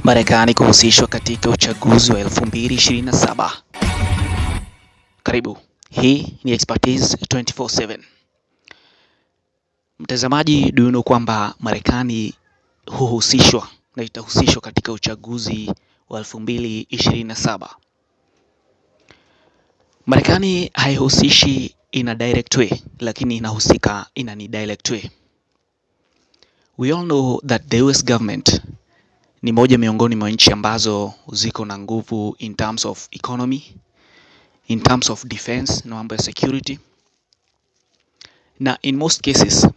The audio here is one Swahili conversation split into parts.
Marekani kuhusishwa katika uchaguzi wa 2027. Karibu. Hii ni Expertise 24/7. Mtazamaji, do you know kwamba Marekani huhusishwa na itahusishwa katika uchaguzi wa 2027? Marekani haihusishi in a direct way, lakini inahusika in an indirect way. We all know that the US government ni moja miongoni mwa nchi ambazo ziko na nguvu in terms of economy, in terms of defense na mambo ya security, na in most cases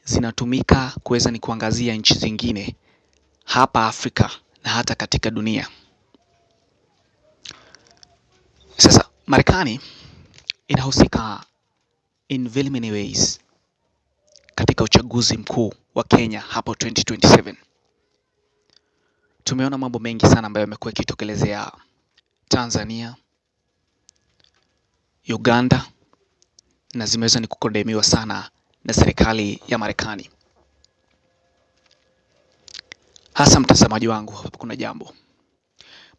zinatumika kuweza ni kuangazia nchi zingine hapa Afrika na hata katika dunia. Sasa Marekani inahusika in very many ways katika uchaguzi mkuu wa Kenya hapo 2027. Tumeona mambo mengi sana ambayo yamekuwa yakitokelezea Tanzania, Uganda, na zimeweza ni kukondemiwa sana na serikali ya Marekani. Hasa mtazamaji wangu, hapa kuna jambo.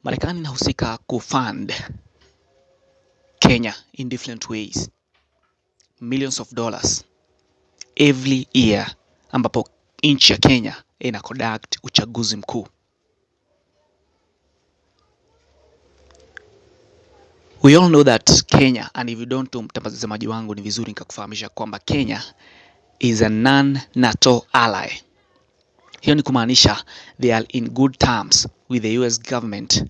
Marekani inahusika kufund Kenya in different ways, millions of dollars every year, ambapo nchi ya Kenya ina conduct uchaguzi mkuu. We all know that Kenya, and if you don't know mtazamaji wangu, ni vizuri nikakufahamisha kwamba Kenya is a non-NATO ally. Hiyo ni kumaanisha they are in good terms with the US government,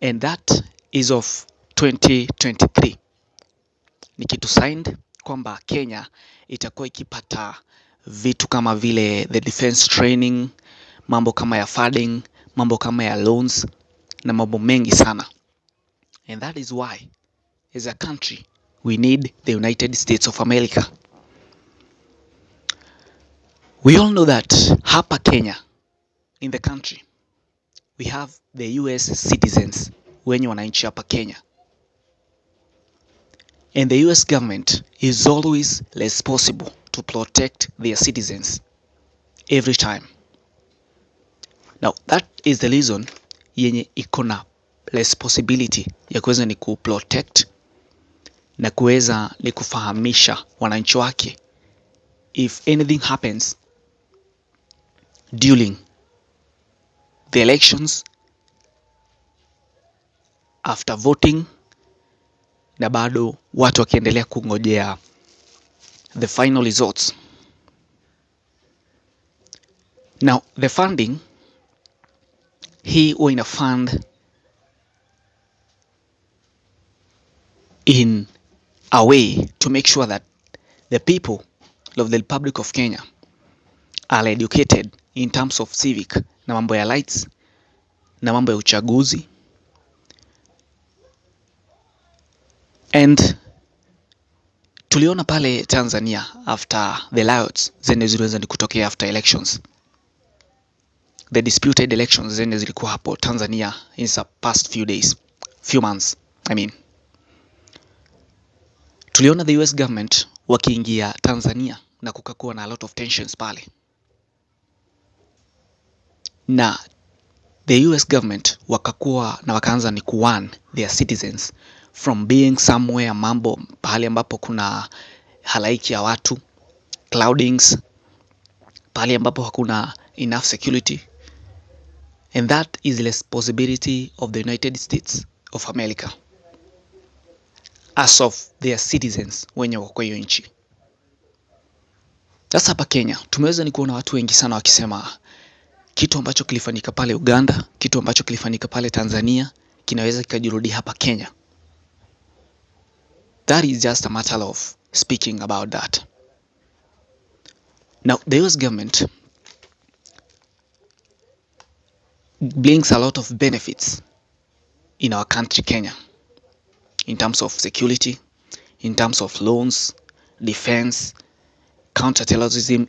and that is of 2023. Ni kitu signed kwamba Kenya itakuwa ikipata vitu kama vile the defense training, mambo kama ya funding, mambo kama ya loans na mambo mengi sana. And that is why as a country we need the United States of America. We all know that hapa Kenya, in the country, we have the US citizens wenye wananchi hapa Kenya. And the US government is always responsible to protect their citizens every time. Now that is the reason yenye ikona responsibility ya kuweza ni kuprotect na kuweza ni kufahamisha wananchi wake if anything happens during the elections, after voting, na bado watu wakiendelea kungojea the final results. Now the funding, hii huwa ina fund in a way to make sure that the people of the Republic of Kenya are educated in terms of civic na mambo ya rights na mambo ya uchaguzi. And tuliona pale Tanzania after the riots zenye ziliweza ni kutokea after elections, the disputed elections zenye zilikuwa hapo Tanzania in the past few months, tuliona the US government wakiingia Tanzania na kukakuwa na a lot of tensions pale, na the US government wakakuwa na wakaanza ni kuwarn their citizens from being somewhere, mambo pahali ambapo kuna halaiki ya watu, cloudings, pahali ambapo hakuna enough security. And that is the responsibility of the United States of America as of their citizens wenye wako hiyo nchi. Sasa hapa Kenya tumeweza ni kuona watu wengi sana wakisema kitu ambacho kilifanyika pale Uganda, kitu ambacho kilifanyika pale Tanzania kinaweza kikajirudi hapa Kenya. That is just a matter of speaking about that. Now the US government brings a lot of benefits in our country Kenya, in terms of security, in terms of loans, defense, counterterrorism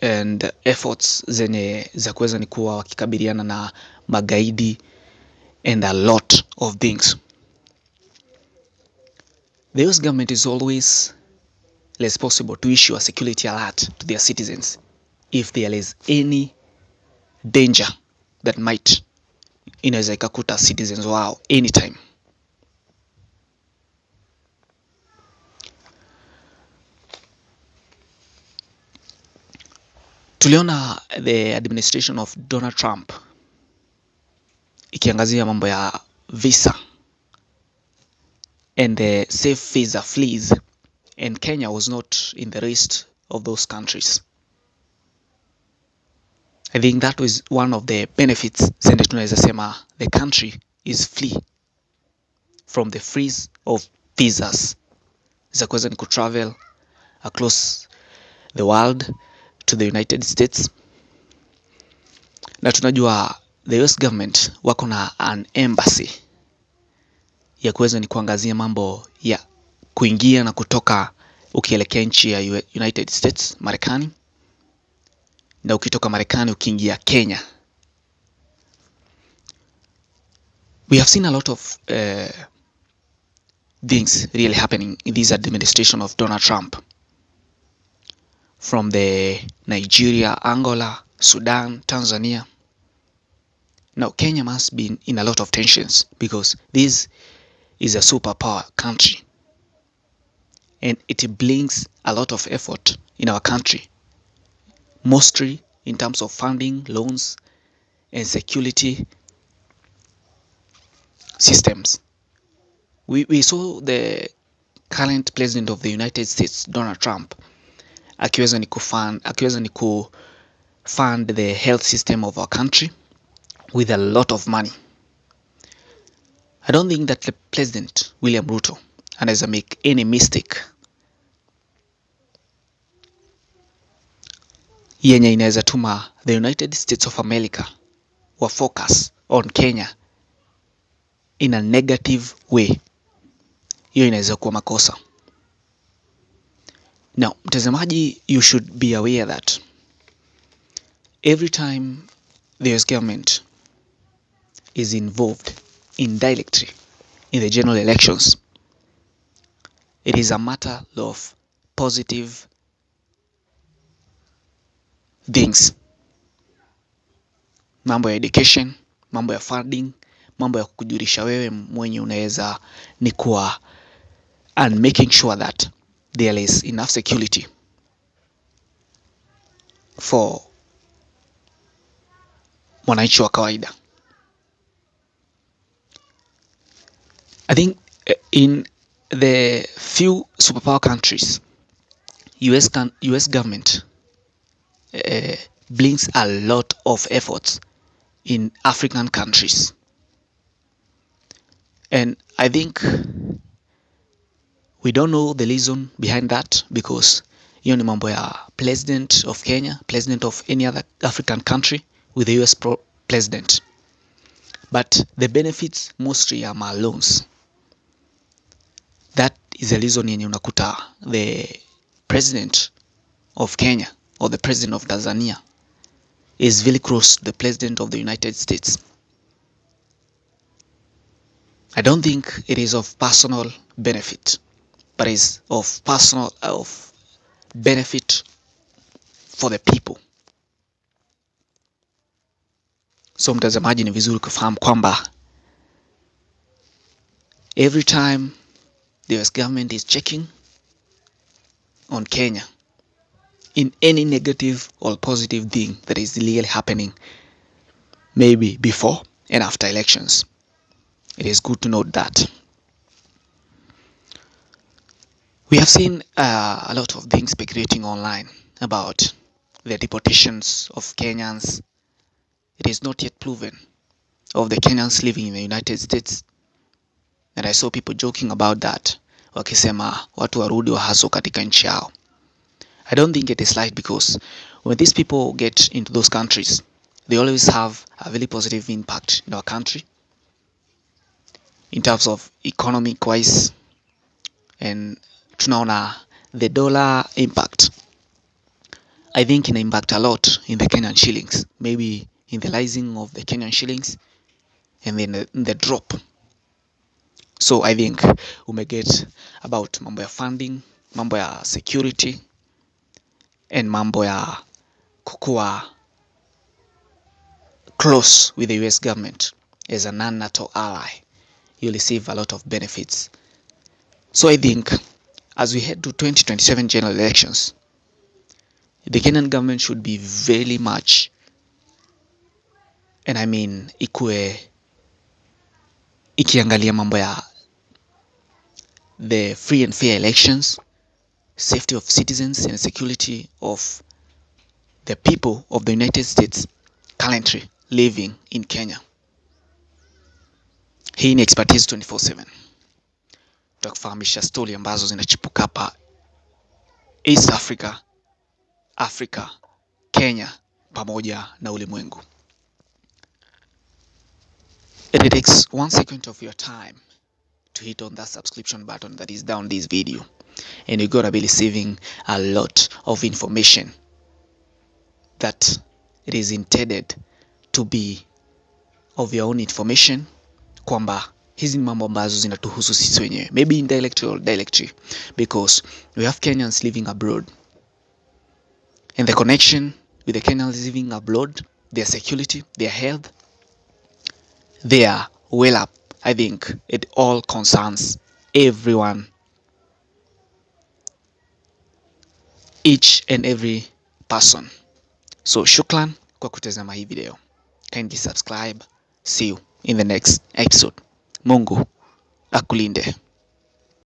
and efforts zenye za kuweza ni kuwa wakikabiliana na magaidi and a lot of things. The US government is always responsible to issue a security alert to their citizens if there is any danger that might inaweza ikakuta citizens wao anytime. Tuliona the administration of Donald Trump ikiangazia mambo ya visa and the safe visa flees, and Kenya was not in the list of those countries. I think that was one of the benefits zenye tunaweza sema the country is free from the freeze of visas za kuweza ni kutravel across the world to the United States. Na tunajua the US government wako na an embassy ya kuweza ni kuangazia mambo ya kuingia na kutoka ukielekea nchi ya United States, Marekani, na ukitoka Marekani ukiingia Kenya. We have seen a lot of things really happening in this administration of Donald Trump, from the Nigeria, Angola, Sudan, Tanzania. Now Kenya must be in a lot of tensions because this is a superpower country and it brings a lot of effort in our country, mostly in terms of funding, loans and security systems. We saw the current president of the United States, Donald Trump, akiweza ni kufund the health system of our country with a lot of money. I don't think that the President William Ruto anaweza make any mistake yenye inaweza tuma the United States of America wa focus on Kenya in a negative way. Hiyo inaweza kuwa makosa. Now, mtazamaji, you should be aware that every time the US government is involved indirectly in the general elections, it is a matter of positive things. Mambo ya education, mambo ya funding, mambo ya kukujulisha wewe mwenye unaweza ni kuwa and making sure that there is enough security for mwananchi wa kawaida. I think in the few superpower countries, US government brings a lot of efforts in African countries, and I think we don't know the reason behind that because hiyo ni mambo ya president of Kenya, president of any other African country with the US president, but the benefits mostly are loans. That is the reason yenye unakuta the president of Kenya or the president of Tanzania is very close to the president of the United States. I don't think it is of personal benefit, but is of benefit for the people. So mtazamaji, ni vizuri kufahamu kwamba every time the US government is checking on Kenya in any negative or positive thing that is really happening, maybe before and after elections, it is good to note that. We have seen a lot of things speculating online about the deportations of Kenyans. It is not yet proven of the Kenyans living in the United States, and I saw people joking about that, wakisema watu warudi wahaso katika nchi yao. I don't think it is right because when these people get into those countries, they always have a very positive impact in our country in terms of economic wise, and tunaona the dollar impact. I think ina impact a lot in the Kenyan shillings, maybe in the rising of the Kenyan shillings and then in the drop. So I think get about mambo ya funding, mambo ya security and mambo ya kukua close with the US government as a non-NATO ally, you receive a lot of benefits. So I think as we head to 2027 general elections, the Kenyan government should be very much, and I mean ikiangalia mambo ya the free and fair elections, safety of citizens and security of the people of the United States currently living in Kenya. Hii ni Expertise 24/7. Tutakufahamisha stori ambazo zinachipuka hapa East Africa, Africa, Kenya pamoja na ulimwengu. It takes 1 second of your time to hit on that subscription button that is down this video, and you're gonna be receiving a lot of information that it is intended to be of your own information, kwamba hizi ni mambo ambazo zinatuhusu sisi wenyewe, maybe indirectly or directly, because we have Kenyans living abroad, and the connection with the Kenyans living abroad, their security, their health, their well-up, I think it all concerns everyone, each and every person. So shukran kwa kutazama hii video. Kindly subscribe. See you in the next episode. Mungu akulinde.